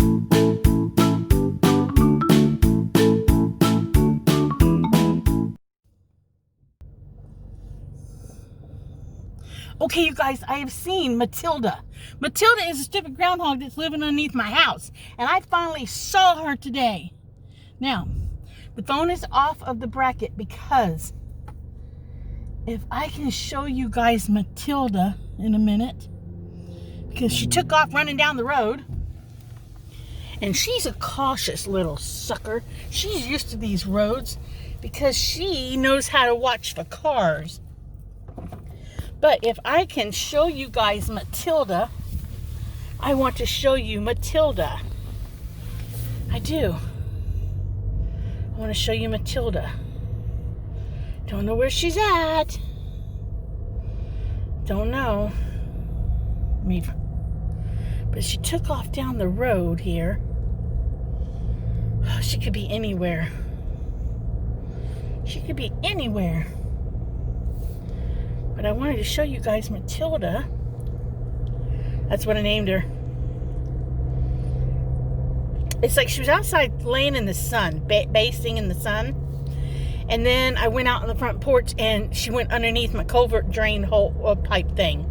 Okay, you guys, I have seen Matilda. Matilda is a stupid groundhog that's living underneath my house. And I finally saw her today. Now, the phone is off of the bracket because if I can show you guys Matilda in a minute, because she took off running down the road. And she's a cautious little sucker. She's used to these roads because she knows how to watch for cars. But if I can show you guys Matilda, I want to show you Matilda. I do. I want to show you Matilda. Don't know where she's at. Don't know. But she took off down the road here. She could be anywhere. She could be anywhere. But I wanted to show you guys Matilda. That's what I named her. It's like she was outside laying in the sun, basking in the sun. And then I went out on the front porch and she went underneath my culvert drain hole pipe thing.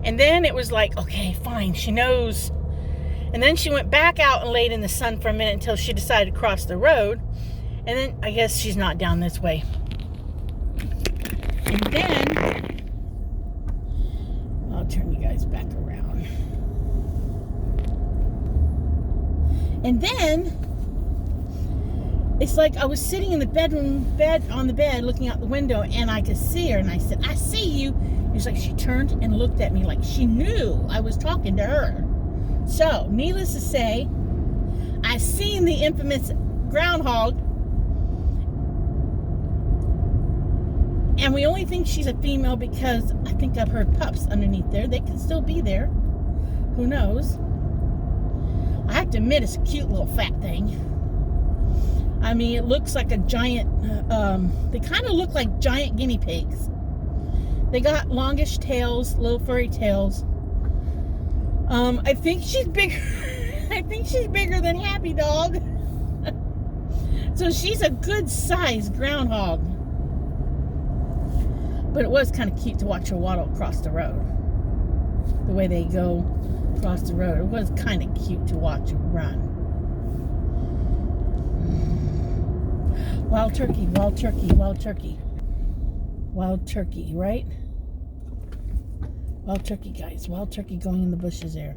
And then it was like, okay, fine, she knows. And then she went back out and laid in the sun for a minute until she decided to cross the road. And then I guess she's not down this way. And then, I'll turn you guys back around. And then, it's like I was sitting in the on the bed, looking out the window, and I could see her, and I said, I see you. It's like she turned and looked at me like she knew I was talking to her. So, needless to say, I seen the infamous groundhog. And we only think she's a female because I think I've heard pups underneath there. They could still be there. Who knows? I have to admit, it's a cute little fat thing. I mean, it looks like a giant, they kind of look like giant guinea pigs. They got longish tails, little furry tails. I think she's bigger. I think she's bigger than Happy Dog. So she's a good sized groundhog. But it was kind of cute to watch her waddle across the road. The way they go across the road. It was kind of cute to watch her run. Wild turkey, wild turkey, wild turkey. Wild turkey, right? Wild turkey, guys. Wild turkey going in the bushes there.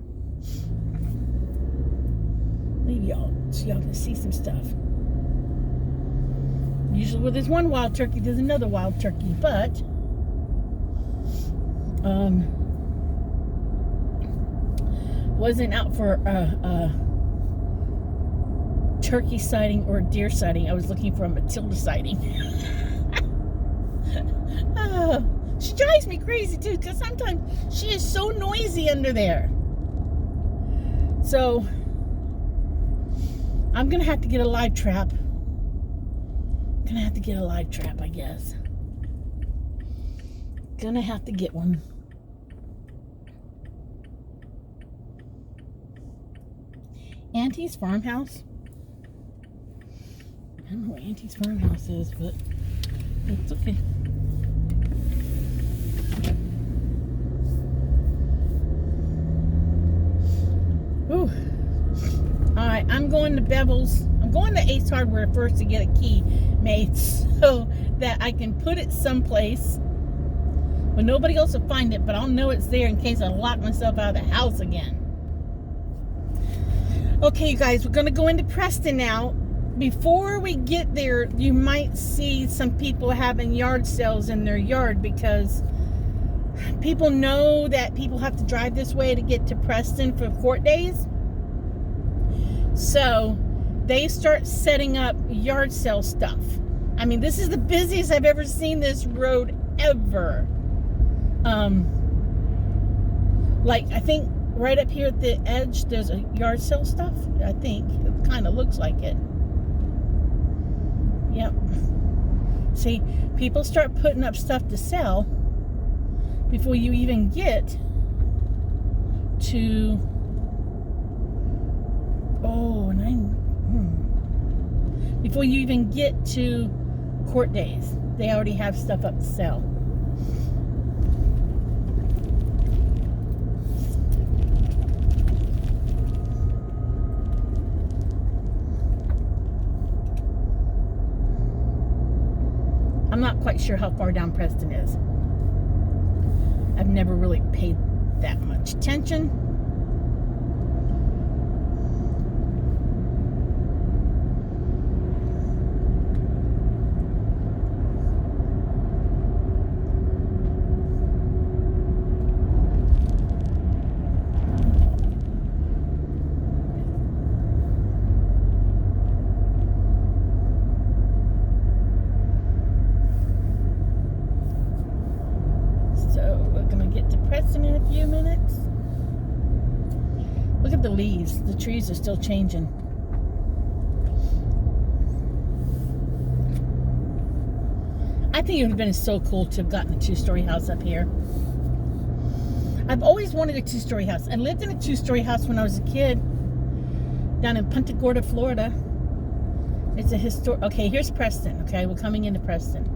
Leave y'all so y'all can see some stuff. Usually where there's one wild turkey, there's another wild turkey, but wasn't out for a turkey sighting or a deer sighting. I was looking for a Matilda sighting. She drives me crazy too, because sometimes she is so noisy under there. So I'm gonna have to get a live trap. Gonna have to get a live trap, I guess. Gonna have to get one. Auntie's farmhouse. I don't know what Auntie's farmhouse is, but it's okay. Ooh. Alright, I'm going to Bevel's. I'm going to Ace Hardware first to get a key made so that I can put it someplace where nobody else will find it, but I'll know it's there in case I lock myself out of the house again. Okay, you guys, we're going to go into Preston now. Before we get there, you might see some people having yard sales in their yard because people know that people have to drive this way to get to Preston for court days. So they start setting up yard sale stuff. I mean, this is the busiest I've ever seen this road ever. Like, I think right up here at the edge, there's a yard sale stuff. I think it kind of looks like it. Yep. See, people start putting up stuff to sell before you even get to before you even get to court days. They already have stuff up to sell. I'm not quite sure how far down Preston is. I've never really paid that much attention. In a few minutes. Look at the leaves. The trees are still changing. I think it would have been so cool to have gotten a 2-story house up here. I've always wanted a 2-story house. I lived in a 2-story house when I was a kid down in Punta Gorda, Florida. It's a historic. Okay, here's Preston. Okay, we're coming into Preston.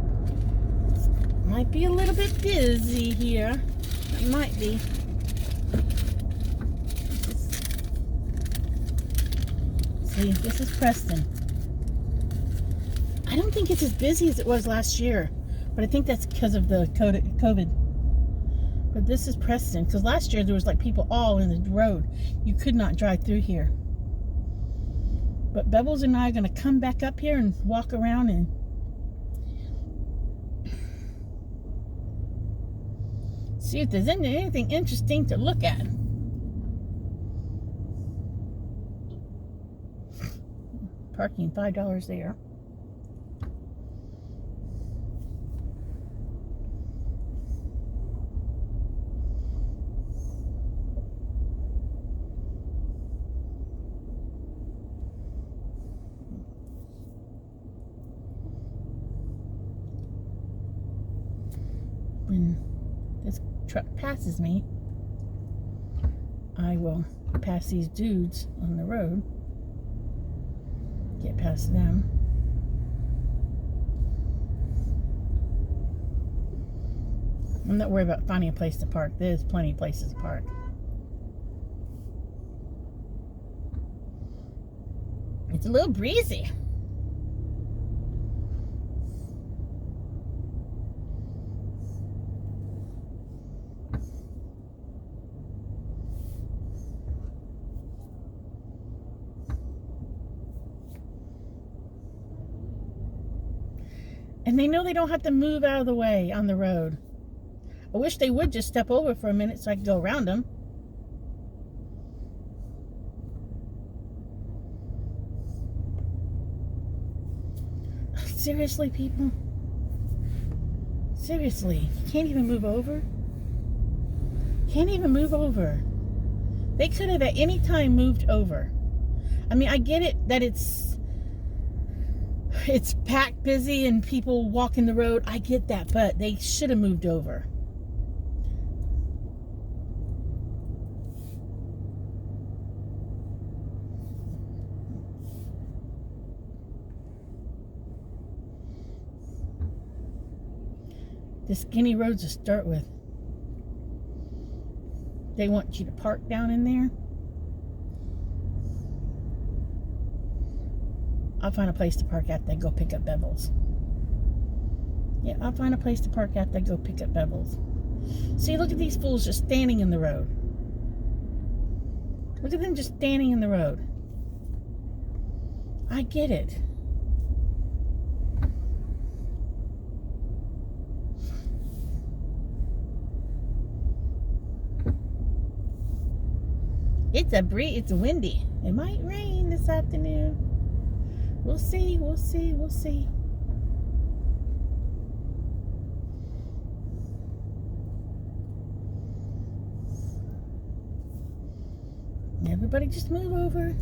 Might be a little bit busy here. It might be. See, this is Preston. I don't think it's as busy as it was last year, but I think that's because of the COVID. But this is Preston, because last year there was like people all in the road. You could not drive through here. But Bebbles and I are going to come back up here and walk around and see if there's anything interesting to look at. Parking $5 there. When this truck passes me, I will pass these dudes on the road, get past them. I'm not worried about finding a place to park. There's plenty of places to park. It's a little breezy. And they know they don't have to move out of the way on the road. I wish they would just step over for a minute so I could go around them. Seriously, people? Seriously, you can't even move over? Can't even move over. They could have at any time moved over. I mean, I get it that it's packed busy and people walking the road. I get that, but they should have moved over. The skinny roads to start with. They want you to park down in there. I'll find a place to park after I go pick up Bevels. Yeah, I'll find a place to park after I go pick up Bevels. See, look at these fools just standing in the road. Look at them just standing in the road. I get it. It's windy. It might rain this afternoon. We'll see, we'll see, we'll see. Everybody just move over.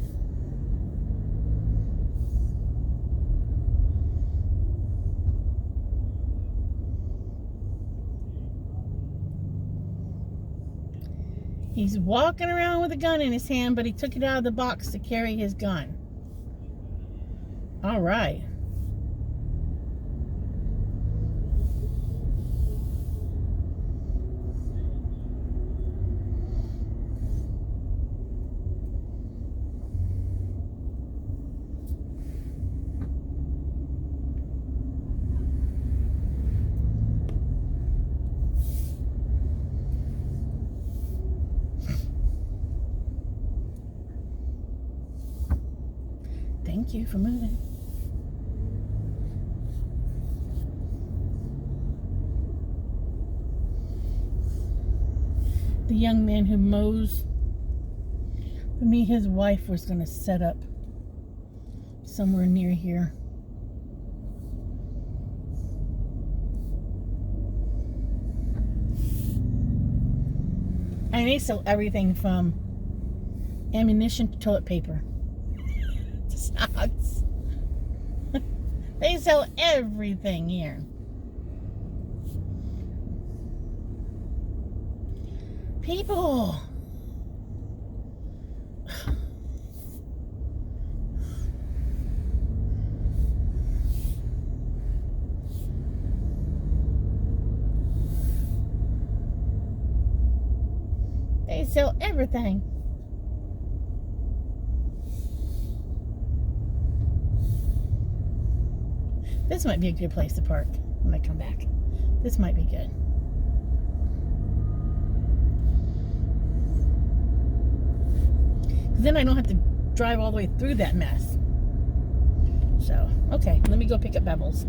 He's walking around with a gun in his hand, but he took it out of the box to carry his gun. All right. Thank you for moving. The young man who mows for me, his wife was going to set up somewhere near here. And they sell everything from ammunition to toilet paper. Socks. They sell everything here. People. They sell everything. This might be a good place to park when I come back. This might be good. Because then I don't have to drive all the way through that mess. So, okay, let me go pick up Bevels.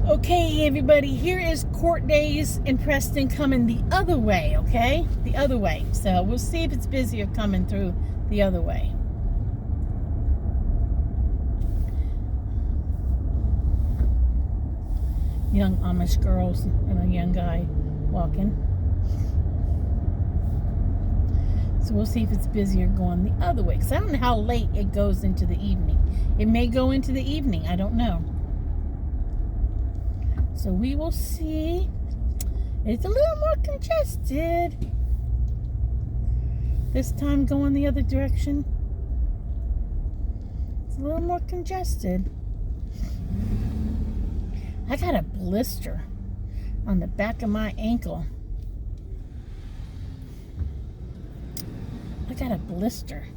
Okay, everybody, here is court days in Preston coming the other way, okay? The other way. So we'll see if it's busier coming through the other way. Young Amish girls and a young guy walking. So we'll see if it's busier going the other way. Because I don't know how late it goes into the evening. It may go into the evening. I don't know. So we will see. It's a little more congested. This time going the other direction. It's a little more congested. I got a blister on the back of my ankle. I got a blister.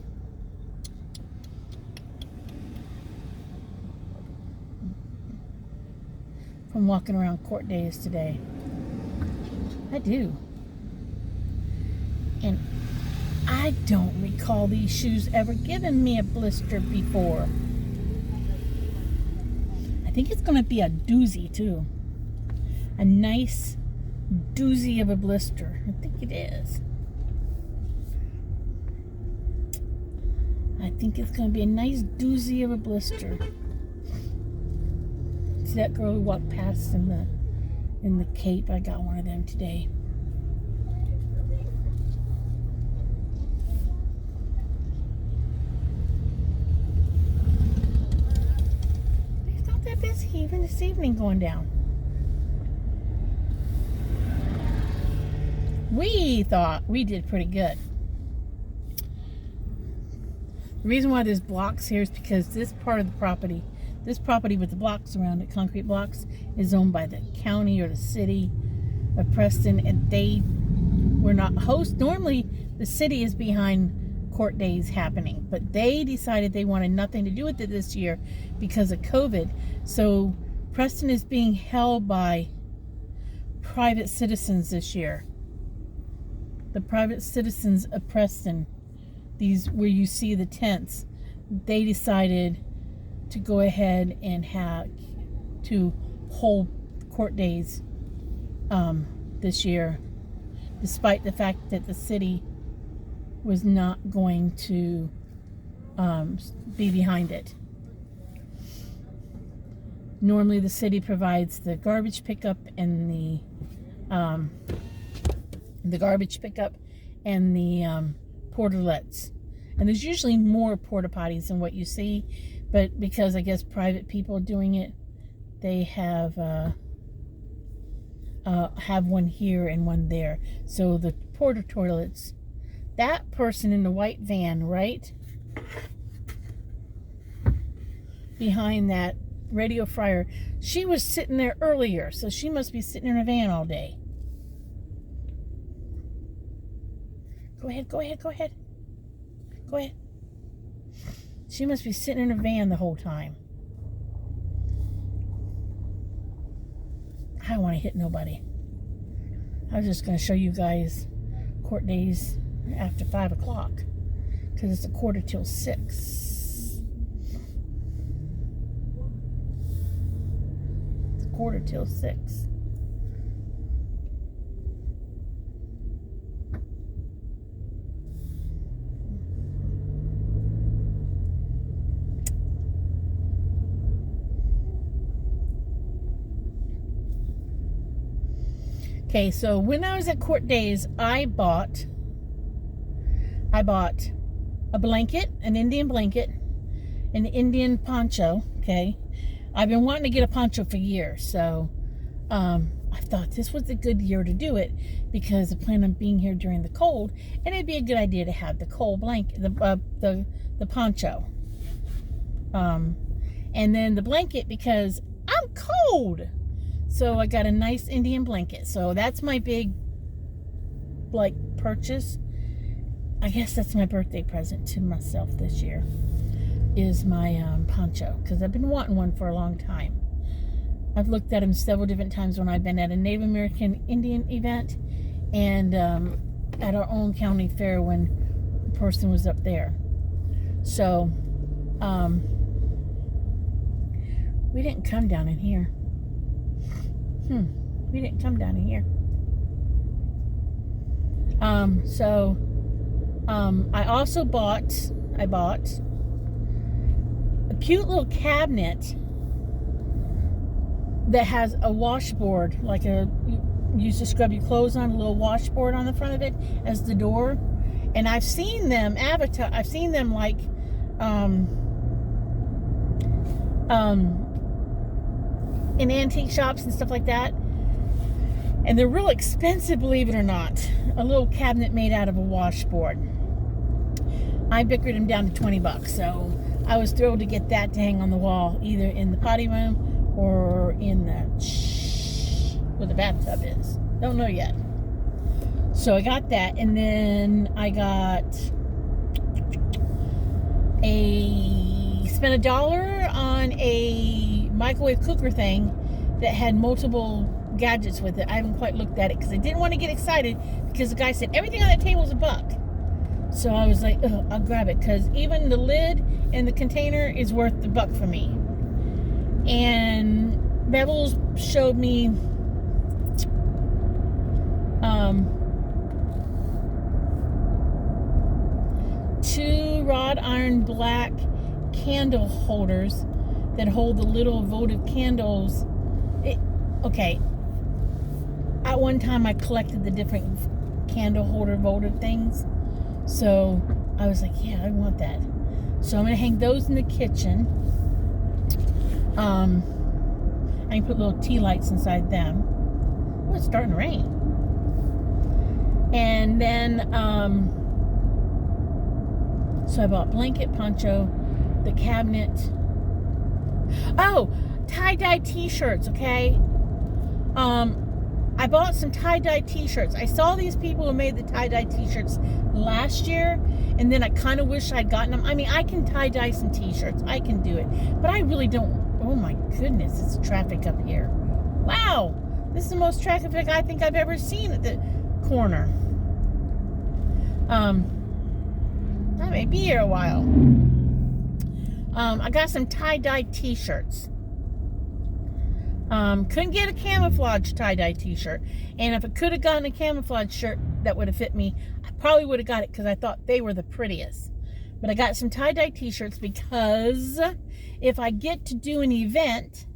From walking around court days today. I do. And I don't recall these shoes ever giving me a blister before. I think it's going to be a doozy too. A nice doozy of a blister. I think it is. I think it's going to be a nice doozy of a blister. See that girl who walked past in the Cape? I got one of them today. It's not that busy even this evening going down. We thought we did pretty good. The reason why there's blocks here is because this part of the property, this property with the blocks around it, concrete blocks, is owned by the county or the city of Preston, and they were not host. Normally, the city is behind court days happening, but they decided they wanted nothing to do with it this year because of COVID. So Preston is being held by private citizens this year. The private citizens of Preston, these where you see the tents, they decided to go ahead and to hold court days this year, despite the fact that the city was not going to be behind it. Normally the city provides the garbage pickup and the portalets, and there's usually more porta potties than what you see, but because I guess private people are doing it, they have one here and one there. So the porta toilets, that person in the white van, right? behind that radio fryer. She was sitting there earlier, so she must be sitting in her van all day. Go ahead, go ahead, go ahead. Go ahead. She must be sitting in her van the whole time. I don't want to hit nobody. I was just going to show you guys court days after 5 o'clock, because it's 6:15. It's 6:15. Okay, so when I was at court days, I bought a blanket, an Indian blanket, an Indian poncho, okay? I've been wanting to get a poncho for years, so I thought this was a good year to do it because I plan on being here during the cold, and it'd be a good idea to have the cold blanket, the poncho. And then the blanket because I'm cold. So I got a nice Indian blanket. So that's my big, like, purchase. I guess that's my birthday present to myself this year, is my poncho, because I've been wanting one for a long time. I've looked at them several different times when I've been at a Native American Indian event and at our own county fair when a person was up there. So we didn't come down in here. We didn't come down in here. I also bought a cute little cabinet that has a washboard, like you use to scrub your clothes on, a little washboard on the front of it as the door. And I've seen them like in antique shops and stuff like that, and they're real expensive, believe it or not. A little cabinet made out of a washboard. I bickered them down to $20, so I was thrilled to get that to hang on the wall, either in the potty room or in the where the bathtub is. Don't know yet. So I got that, and then I spent $1 on a microwave cooker thing that had multiple gadgets with it. I haven't quite looked at it because I didn't want to get excited because the guy said everything on that table is $1. So I was like, I'll grab it, because even the lid and the container is worth $1 for me. And Bevels showed me 2 wrought iron black candle holders that hold the little votive candles. Okay, at one time I collected the different candle holder votive things, so I was like, yeah, I want that. So I'm gonna hang those in the kitchen. I can put little tea lights inside them. Oh, it's starting to rain. And then so I bought blanket, poncho, the cabinet. Oh, tie-dye t-shirts, okay? I bought some tie-dye t-shirts. I saw these people who made the tie-dye t-shirts last year, and then I kind of wish I'd gotten them. I mean, I can tie-dye some t-shirts. I can do it. But I really don't. Oh, my goodness. It's traffic up here. Wow. This is the most traffic I think I've ever seen at the corner. I may be here a while. I got some tie-dye t-shirts. Couldn't get a camouflage tie-dye t-shirt, and if I could have gotten a camouflage shirt that would have fit me, I probably would have got it because I thought they were the prettiest. But I got some tie-dye t-shirts because if I get to do an event,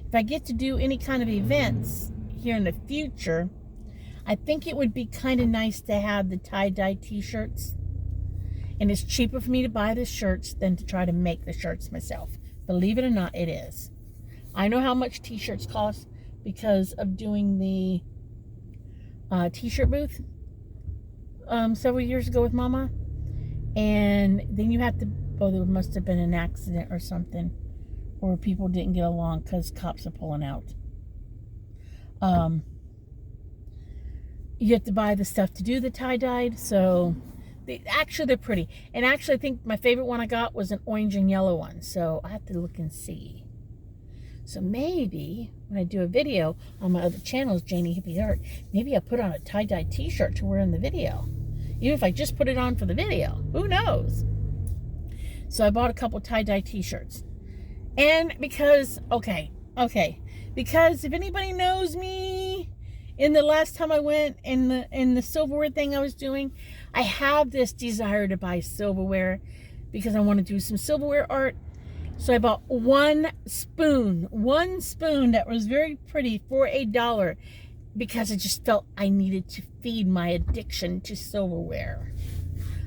if I get to do any kind of events here in the future, I think it would be kind of nice to have the tie-dye t-shirts. And it's cheaper for me to buy the shirts than to try to make the shirts myself. Believe it or not, it is. I know how much t-shirts cost because of doing the t-shirt booth several years ago with Mama. And then you have to oh, there must have been an accident or something, or people didn't get along because cops are pulling out. You have to buy the stuff to do the tie-dyed, so they're pretty. And actually, I think my favorite one I got was an orange and yellow one, so I have to look and see. So maybe when I do a video on my other channels, Janie Hippie Art, maybe I'll put on a tie-dye t-shirt to wear in the video. Even if I just put it on for the video, who knows? So I bought a couple tie-dye t-shirts. And because if anybody knows me, in the last time I went in the silverware thing I was doing, I have this desire to buy silverware because I want to do some silverware art. So I bought one spoon that was very pretty for $1 because I just felt I needed to feed my addiction to silverware.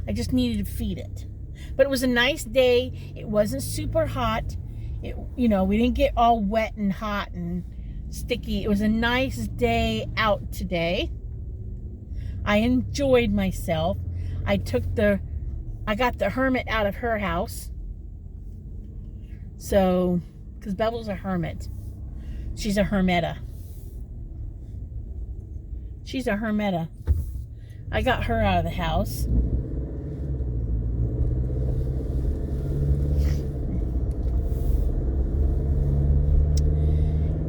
I just needed to feed it. But it was a nice day. It wasn't super hot. We didn't get all wet and hot and sticky. It was a nice day out today. I enjoyed myself. I got the hermit out of her house. So, because Bevel's a hermit. She's a hermeta. I got her out of the house.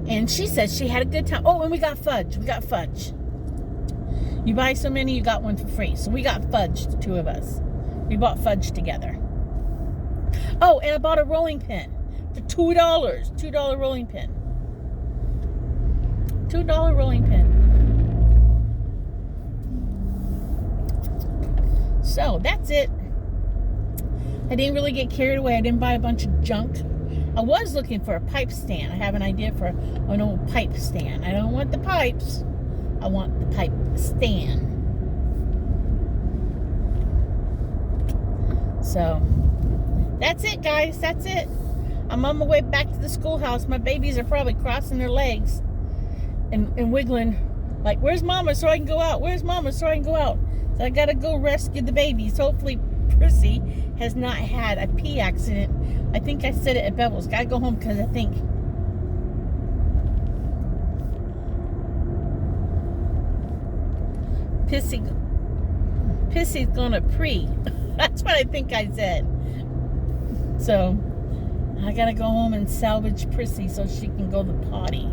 And she said she had a good time. Oh, and we got fudge. You buy so many, you got one for free. So we got fudge, the two of us. We bought fudge together. Oh, and I bought a rolling pin for $2. $2 rolling pin. $2 rolling pin. So that's it. I didn't really get carried away. I didn't buy a bunch of junk. I was looking for a pipe stand. I have an idea for an old pipe stand. I don't want the pipes. I want the pipe stand. So, that's it, guys. That's it. I'm on my way back to the schoolhouse. My babies are probably crossing their legs and wiggling. Like, where's Mama so I can go out? Where's Mama so I can go out? So I got to go rescue the babies. Hopefully, Prissy has not had a pee accident. I think I said it at Bevel's. Gotta go home because I think Pissy's gonna pre. That's what I think I said. So I gotta go home and salvage Prissy so she can go to the potty.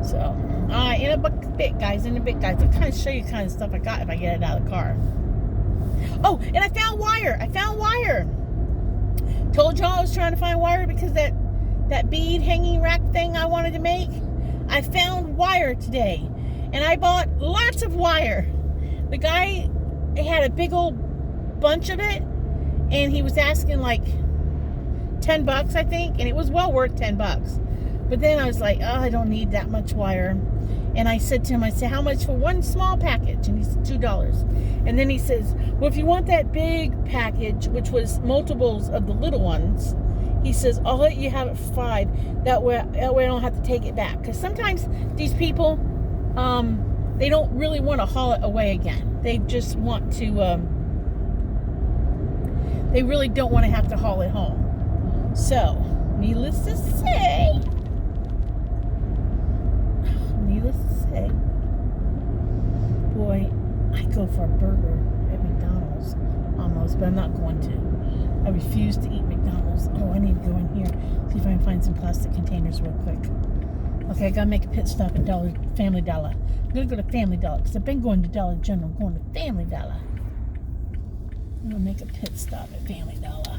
So, alright, in a bit, guys. I'll kind of show you the kind of stuff I got if I get it out of the car. Oh, and I found wire. Told y'all I was trying to find wire because that bead hanging rack thing I wanted to make. I found wire today. And I bought lots of wire. The guy had a big old bunch of it. And he was asking like $10, I think. And it was well worth $10. But then I was like, oh, I don't need that much wire. And I said to him, how much for one small package? And he said, $2. And then he says, well, if you want that big package, which was multiples of the little ones, he says, I'll let you have it for $5. That way I don't have to take it back. Because sometimes these people, they don't really want to haul it away again. They just want to, they really don't want to have to haul it home. So, needless to say, boy, I go for a burger at McDonald's almost, but I'm not going to. I refuse to eat McDonald's. Oh, I need to go in here, see if I can find some plastic containers real quick. Okay, I gotta make a pit stop at Family Dollar. I'm gonna go to Family Dollar because I've been going to Dollar General. I'm going to Family Dollar. I'm gonna make a pit stop at Family Dollar.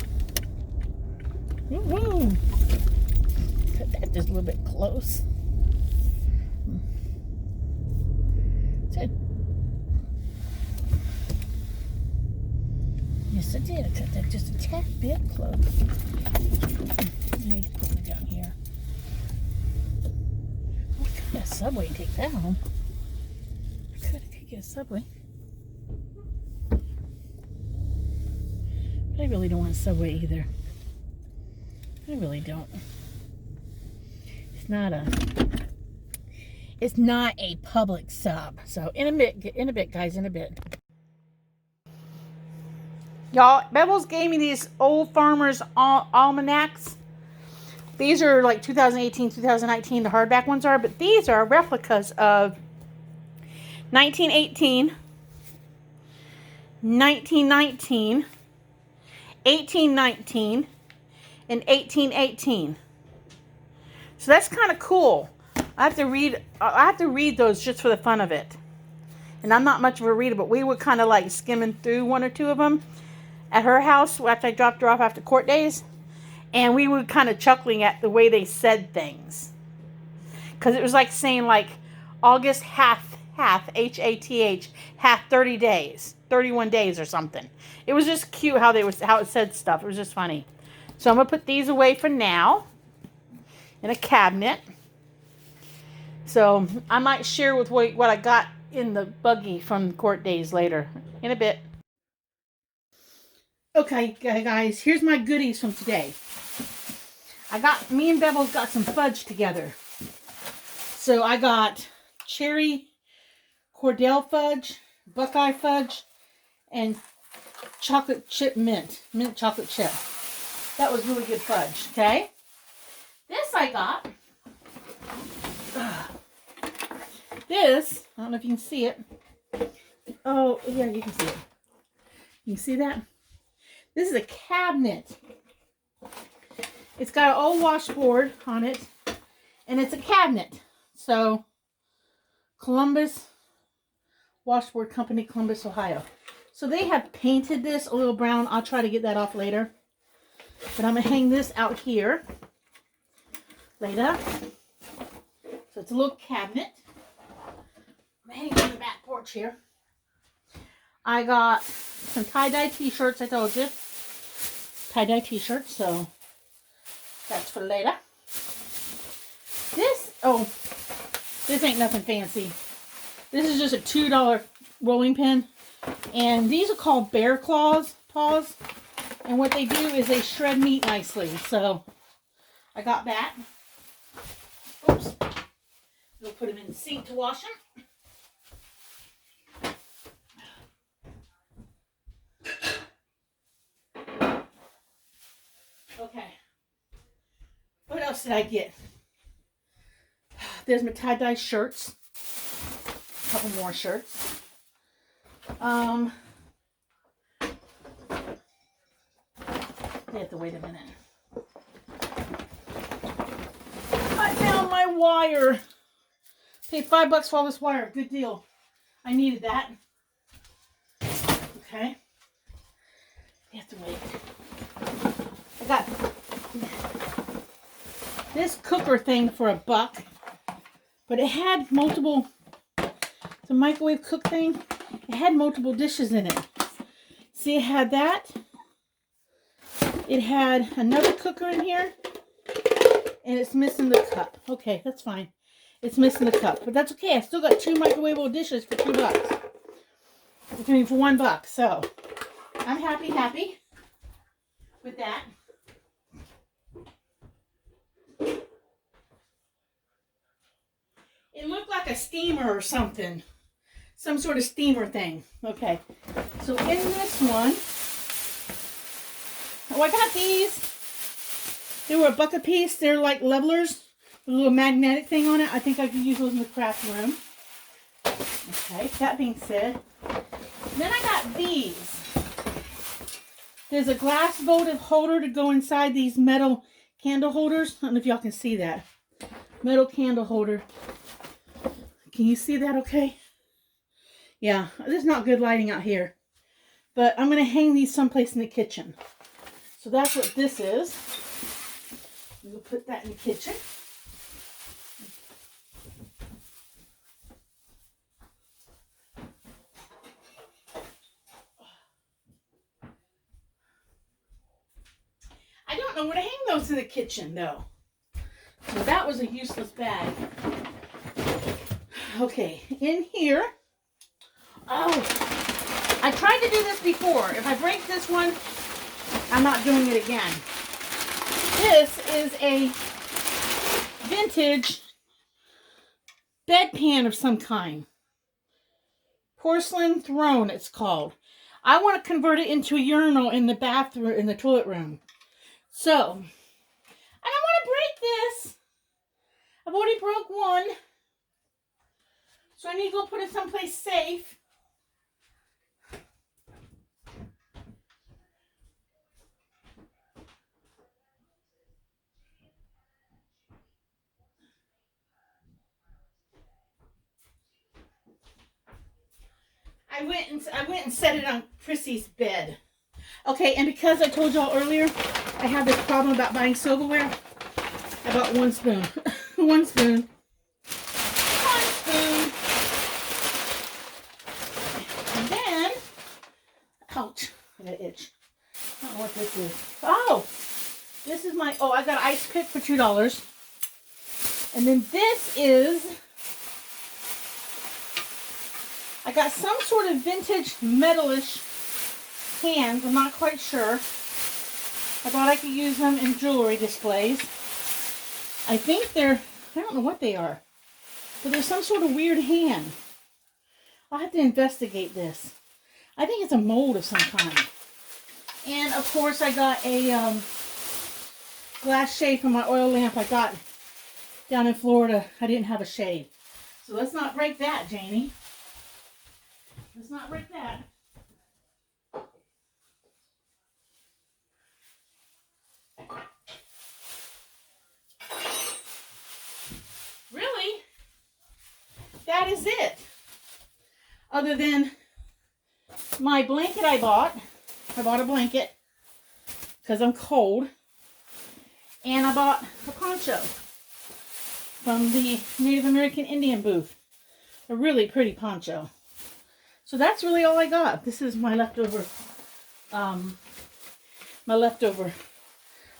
Woo-hoo! Put that just a little bit close. Yes, I did. I cut that just a tad bit close. I need to put it down here. I could get a Subway and take that home. I could get a Subway. But I really don't want a Subway either. I really don't. It's not a public sub. So in a bit, guys, in a bit. Y'all, Bevels gave me these old farmers almanacs. These are like 2018, 2019, the hardback ones are, but these are replicas of 1918, 1919, 1819, and 1818. So that's kind of cool. I have to read those just for the fun of it. And I'm not much of a reader, but we were kind of like skimming through one or two of them at her house after I dropped her off after court days. And we were kind of chuckling at the way they said things. Because it was like saying like August half, H-A-T-H, half 30 days, 31 days or something. It was just cute how it said stuff. It was just funny. So I'm going to put these away for now in a cabinet. So I might share with what I got in the buggy from court days later in a bit. Okay, guys, here's my goodies from today. Me and Bevels got some fudge together. So I got cherry Cordell fudge, Buckeye fudge, and chocolate chip mint chocolate chip. That was really good fudge, okay? This I got. This, I don't know if you can see it. Oh, yeah, you can see it. You can see that? This is a cabinet. It's got an old washboard on it, and it's a cabinet. So, Columbus Washboard Company, Columbus, Ohio. So they have painted this a little brown. I'll try to get that off later. But I'm going to hang this out here later. So it's a little cabinet. I'm hanging on the back porch here. I got some tie-dye t-shirts, I told you. Tie-dye t-shirts, so that's for later. This ain't nothing fancy. This is just a $2 rolling pin. And these are called bear paws. And what they do is they shred meat nicely. So I got that. Oops. We'll put them in the sink to wash them. Okay. What else did I get? There's my tie-dye shirts. A couple more shirts. You have to wait a minute. I found my wire. Paid $5 for all this wire. Good deal. I needed that. Okay. You have to wait. I got this cooker thing for $1, but it had multiple. It's a microwave cook thing. It had multiple dishes in it. See, it had that. It had another cooker in here, and it's missing the cup. Okay, that's fine. It's missing the cup, but that's okay. I still got 2 microwavable dishes for $2. I mean, for $1. So I'm happy with that. It looked like a steamer or something. Some sort of steamer thing. Okay. So in this one, I got these. They were $1 a piece. They're like levelers with a little magnetic thing on it. I think I could use those in the craft room. Okay. That being said, then I got these. There's a glass votive holder to go inside these metal candle holders. I don't know if y'all can see that. Metal candle holder. Can you see that okay? Yeah, there's not good lighting out here. But I'm going to hang these someplace in the kitchen. So that's what this is. We'll put that in the kitchen. I don't know where to hang those in the kitchen, though. So that was a useless bag. Okay, in here. Oh, I tried to do this before. If I break this one, I'm not doing it again. This is a vintage bedpan of some kind. Porcelain throne, it's called. I want to convert it into a urinal in the bathroom, in the toilet room. So, I don't want to break this. I've already broke one. So I need to go put it someplace safe. I went and set it on Chrissy's bed. Okay, and because I told y'all earlier, I have this problem about buying silverware. I bought one spoon. One spoon. One spoon. And then, ouch, I got an itch. I don't know what this is. Oh, this is my, I got an ice pick for $2. And then this is, I got some sort of vintage metalish hands. I'm not quite sure. I thought I could use them in jewelry displays. I think they're, I don't know what they are, but there's some sort of weird hand. I'll have to investigate this. I think it's a mold of some kind. And of course I got a glass shade for my oil lamp I got down in Florida. I didn't have a shade. So let's not break that, Janie. Let's not break that. Really? That is it. Other than my blanket I bought a blanket because I'm cold. And I bought a poncho from the Native American Indian booth. A really pretty poncho. So that's really all I got. This is my leftover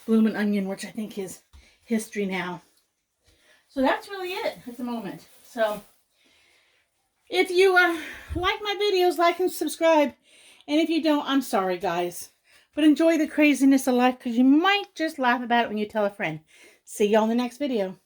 bloomin' onion, which I think is history now. So that's really it at the moment. So if you like my videos, like and subscribe. And if you don't, I'm sorry, guys. But enjoy the craziness of life because you might just laugh about it when you tell a friend. See y'all in the next video.